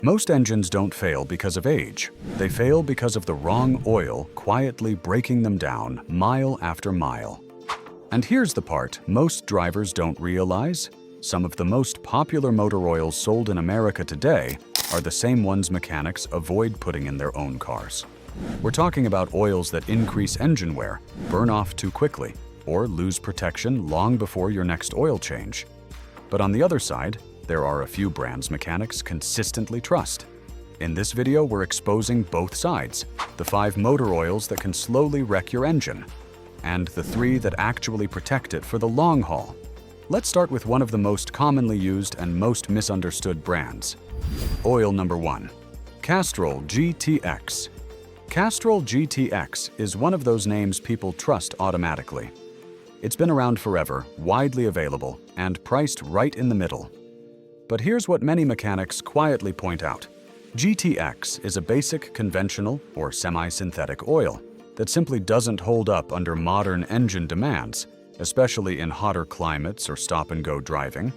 Most engines don't fail because of age. They fail because of the wrong oil quietly breaking them down mile after mile. And here's the part most drivers don't realize. Some of the most popular motor oils sold in America today are the same ones mechanics avoid putting in their own cars. We're talking about oils that increase engine wear, burn off too quickly, or lose protection long before your next oil change. But on the other side, there are a few brands mechanics consistently trust. In this video, we're exposing both sides, the 5 motor oils that can slowly wreck your engine, and the 3 that actually protect it for the long haul. Let's start with one of the most commonly used and most misunderstood brands. Oil number 1. Castrol GTX. Castrol GTX is one of those names people trust automatically. It's been around forever, widely available, and priced right in the middle. But here's what many mechanics quietly point out. GTX is a basic conventional or semi-synthetic oil that simply doesn't hold up under modern engine demands, especially in hotter climates or stop-and-go driving.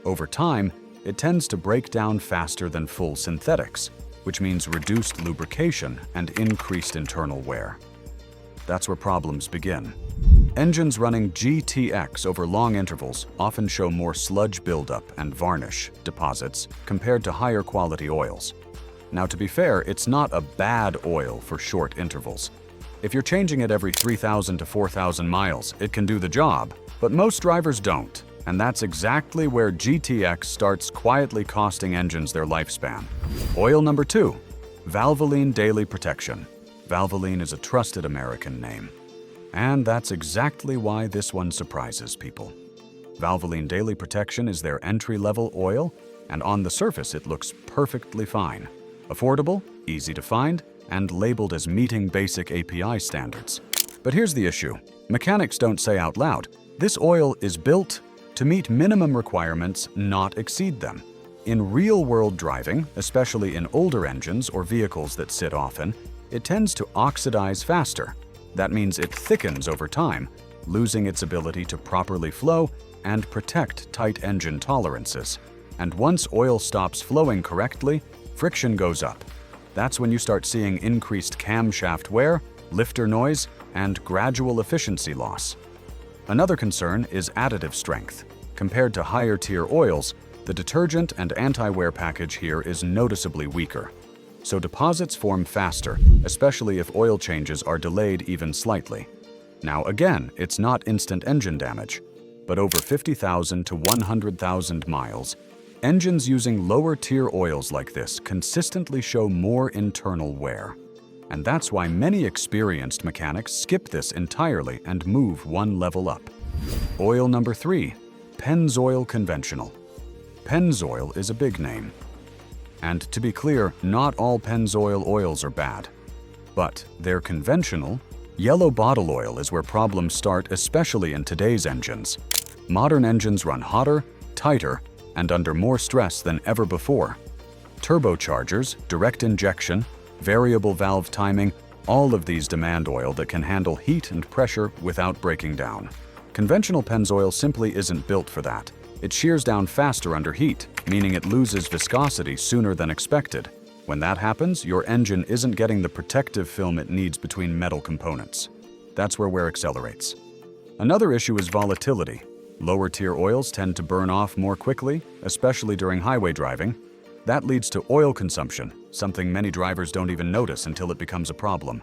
Over time, it tends to break down faster than full synthetics, which means reduced lubrication and increased internal wear. That's where problems begin. Engines running GTX over long intervals often show more sludge buildup and varnish deposits compared to higher quality oils. Now, to be fair, it's not a bad oil for short intervals. If you're changing it every 3,000 to 4,000 miles, it can do the job, but most drivers don't, and that's exactly where GTX starts quietly costing engines their lifespan. Oil number 2, Valvoline Daily Protection. Valvoline is a trusted American name. And that's exactly why this one surprises people. Valvoline Daily Protection is their entry-level oil, and on the surface it looks perfectly fine. Affordable, easy to find, and labeled as meeting basic API standards. But here's the issue. Mechanics don't say out loud, this oil is built to meet minimum requirements, not exceed them. In real-world driving, especially in older engines or vehicles that sit often, it tends to oxidize faster. That means it thickens over time, losing its ability to properly flow and protect tight engine tolerances. And once oil stops flowing correctly, friction goes up. That's when you start seeing increased camshaft wear, lifter noise, and gradual efficiency loss. Another concern is additive strength. Compared to higher-tier oils, the detergent and anti-wear package here is noticeably weaker. So deposits form faster, especially if oil changes are delayed even slightly. Now again, it's not instant engine damage, but over 50,000 to 100,000 miles, engines using lower-tier oils like this consistently show more internal wear. And that's why many experienced mechanics skip this entirely and move one level up. Oil number 3, Pennzoil Conventional. Pennzoil is a big name. And to be clear, not all Pennzoil oils are bad. But they're conventional. Yellow bottle oil is where problems start, especially in today's engines. Modern engines run hotter, tighter, and under more stress than ever before. Turbochargers, direct injection, variable valve timing, all of these demand oil that can handle heat and pressure without breaking down. Conventional Pennzoil simply isn't built for that. It shears down faster under heat, meaning it loses viscosity sooner than expected. When that happens, your engine isn't getting the protective film it needs between metal components. That's where wear accelerates. Another issue is volatility. Lower-tier oils tend to burn off more quickly, especially during highway driving. That leads to oil consumption, something many drivers don't even notice until it becomes a problem.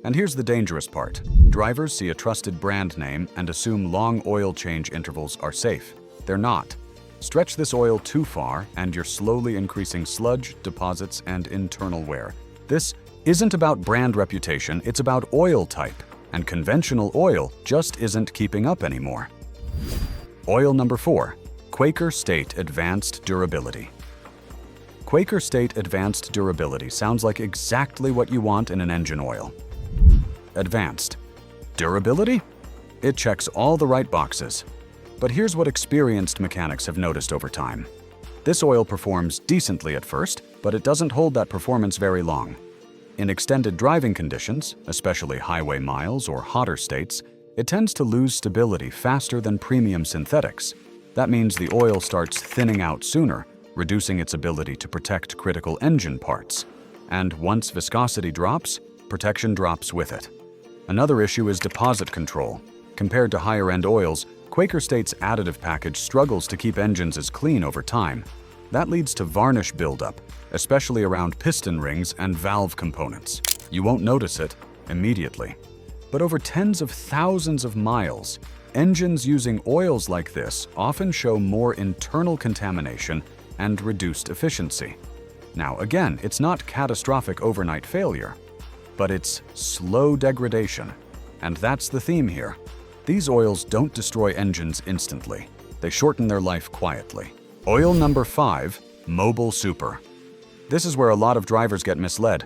And here's the dangerous part. Drivers see a trusted brand name and assume long oil change intervals are safe. They're not. Stretch this oil too far and you're slowly increasing sludge, deposits, and internal wear. This isn't about brand reputation, it's about oil type, and conventional oil just isn't keeping up anymore. Oil number 4, Quaker State Advanced Durability. Quaker State Advanced Durability sounds like exactly what you want in an engine oil. Advanced. Durability? It checks all the right boxes. But here's what experienced mechanics have noticed over time. This oil performs decently at first, but it doesn't hold that performance very long. In extended driving conditions, especially highway miles or hotter states, it tends to lose stability faster than premium synthetics. That means the oil starts thinning out sooner, reducing its ability to protect critical engine parts. And once viscosity drops, protection drops with it. Another issue is deposit control. Compared to higher-end oils, Quaker State's additive package struggles to keep engines as clean over time. That leads to varnish buildup, especially around piston rings and valve components. You won't notice it immediately. But over tens of thousands of miles, engines using oils like this often show more internal contamination and reduced efficiency. Now again, it's not catastrophic overnight failure, but it's slow degradation. And that's the theme here. These oils don't destroy engines instantly. They shorten their life quietly. Oil number 5, Mobil Super. This is where a lot of drivers get misled.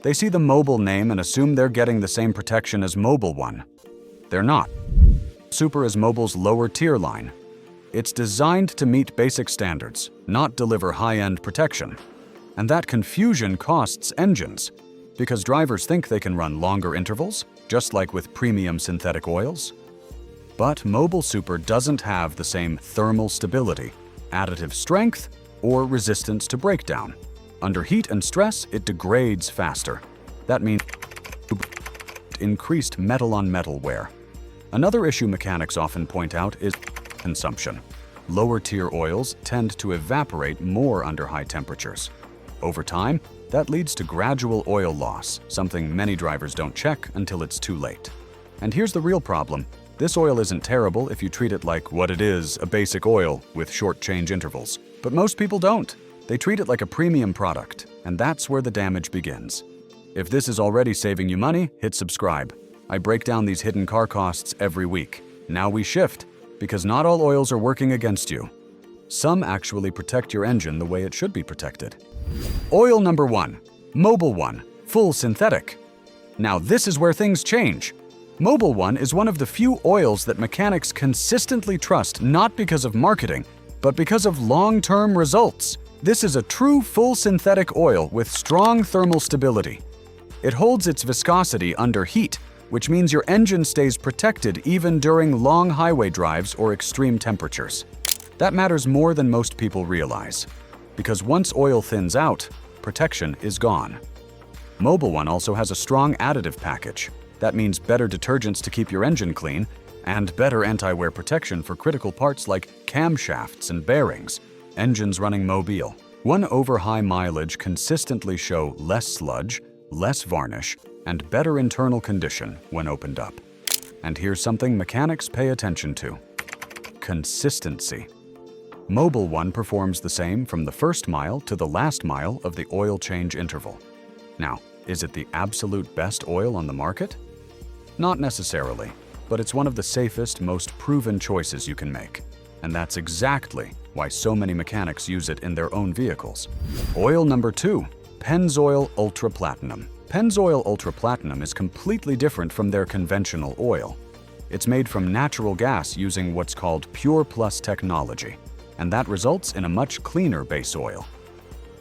They see the Mobil name and assume they're getting the same protection as Mobil One. They're not. Super is Mobil's lower tier line. It's designed to meet basic standards, not deliver high-end protection. And that confusion costs engines, because drivers think they can run longer intervals, just like with premium synthetic oils. But Mobil Super doesn't have the same thermal stability, additive strength, or resistance to breakdown. Under heat and stress, it degrades faster. That means increased metal-on-metal wear. Another issue mechanics often point out is consumption. Lower-tier oils tend to evaporate more under high temperatures. Over time, that leads to gradual oil loss, something many drivers don't check until it's too late. And here's the real problem. This oil isn't terrible if you treat it like what it is, a basic oil with short change intervals. But most people don't. They treat it like a premium product, and that's where the damage begins. If this is already saving you money, hit subscribe. I break down these hidden car costs every week. Now we shift, because not all oils are working against you. Some actually protect your engine the way it should be protected. Oil number 1, Mobil One, full synthetic. Now this is where things change. Mobil One is one of the few oils that mechanics consistently trust, not because of marketing, but because of long-term results. This is a true full synthetic oil with strong thermal stability. It holds its viscosity under heat, which means your engine stays protected even during long highway drives or extreme temperatures. That matters more than most people realize, because once oil thins out, protection is gone. Mobil One also has a strong additive package. That means better detergents to keep your engine clean, and better anti-wear protection for critical parts like camshafts and bearings. Engines running Mobil One over high mileage consistently show less sludge, less varnish, and better internal condition when opened up. And here's something mechanics pay attention to: consistency. Mobil One performs the same from the first mile to the last mile of the oil change interval. Now, is it the absolute best oil on the market? Not necessarily, but it's one of the safest, most proven choices you can make. And that's exactly why so many mechanics use it in their own vehicles. Oil number 2, Pennzoil Ultra Platinum. Pennzoil Ultra Platinum is completely different from their conventional oil. It's made from natural gas using what's called Pure Plus technology, and that results in a much cleaner base oil.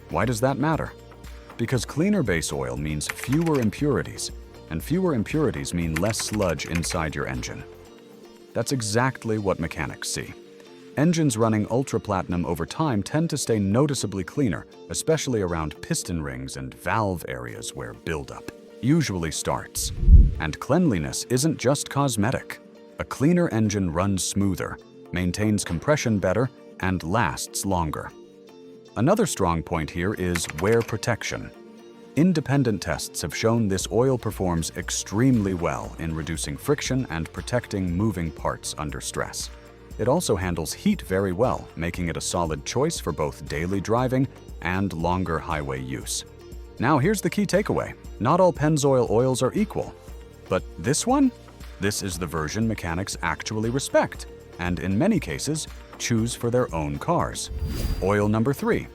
Why does that matter? Because cleaner base oil means fewer impurities, and fewer impurities mean less sludge inside your engine. That's exactly what mechanics see. Engines running Ultra Platinum over time tend to stay noticeably cleaner, especially around piston rings and valve areas where buildup usually starts. And cleanliness isn't just cosmetic. A cleaner engine runs smoother, maintains compression better, and lasts longer. Another strong point here is wear protection. Independent tests have shown this oil performs extremely well in reducing friction and protecting moving parts under stress. It also handles heat very well, making it a solid choice for both daily driving and longer highway use. Now here's the key takeaway. Not all Pennzoil oils are equal. But this one? This is the version mechanics actually respect, and in many cases, choose for their own cars. Oil number 3,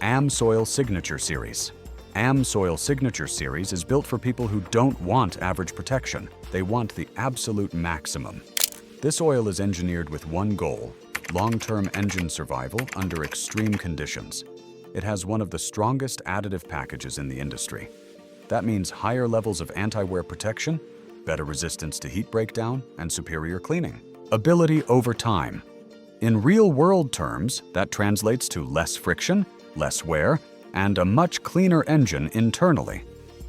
AMSOIL Signature Series. AMSOIL Signature Series is built for people who don't want average protection. They want the absolute maximum. This oil is engineered with one goal: long-term engine survival under extreme conditions. It has one of the strongest additive packages in the industry. That means higher levels of anti-wear protection, better resistance to heat breakdown, and superior cleaning. Ability over time. In real-world terms, that translates to less friction, less wear, and a much cleaner engine internally.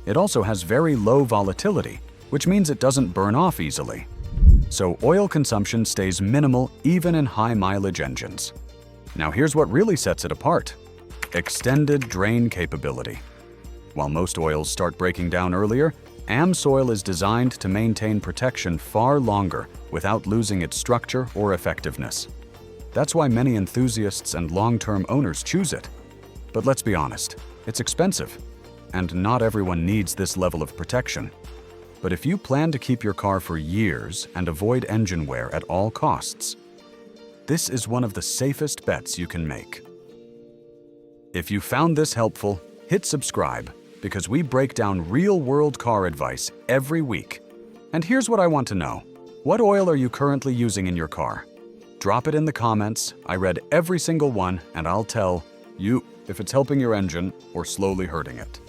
It also has very low volatility, which means it doesn't burn off easily. So oil consumption stays minimal even in high-mileage engines. Now here's what really sets it apart: extended drain capability. While most oils start breaking down earlier, AMSOIL is designed to maintain protection far longer without losing its structure or effectiveness. That's why many enthusiasts and long-term owners choose it. But let's be honest, it's expensive, and not everyone needs this level of protection. But if you plan to keep your car for years and avoid engine wear at all costs, this is one of the safest bets you can make. If you found this helpful, hit subscribe, because we break down real-world car advice every week. And here's what I want to know: what oil are you currently using in your car? Drop it in the comments. I read every single one, and I'll tell you if it's helping your engine or slowly hurting it.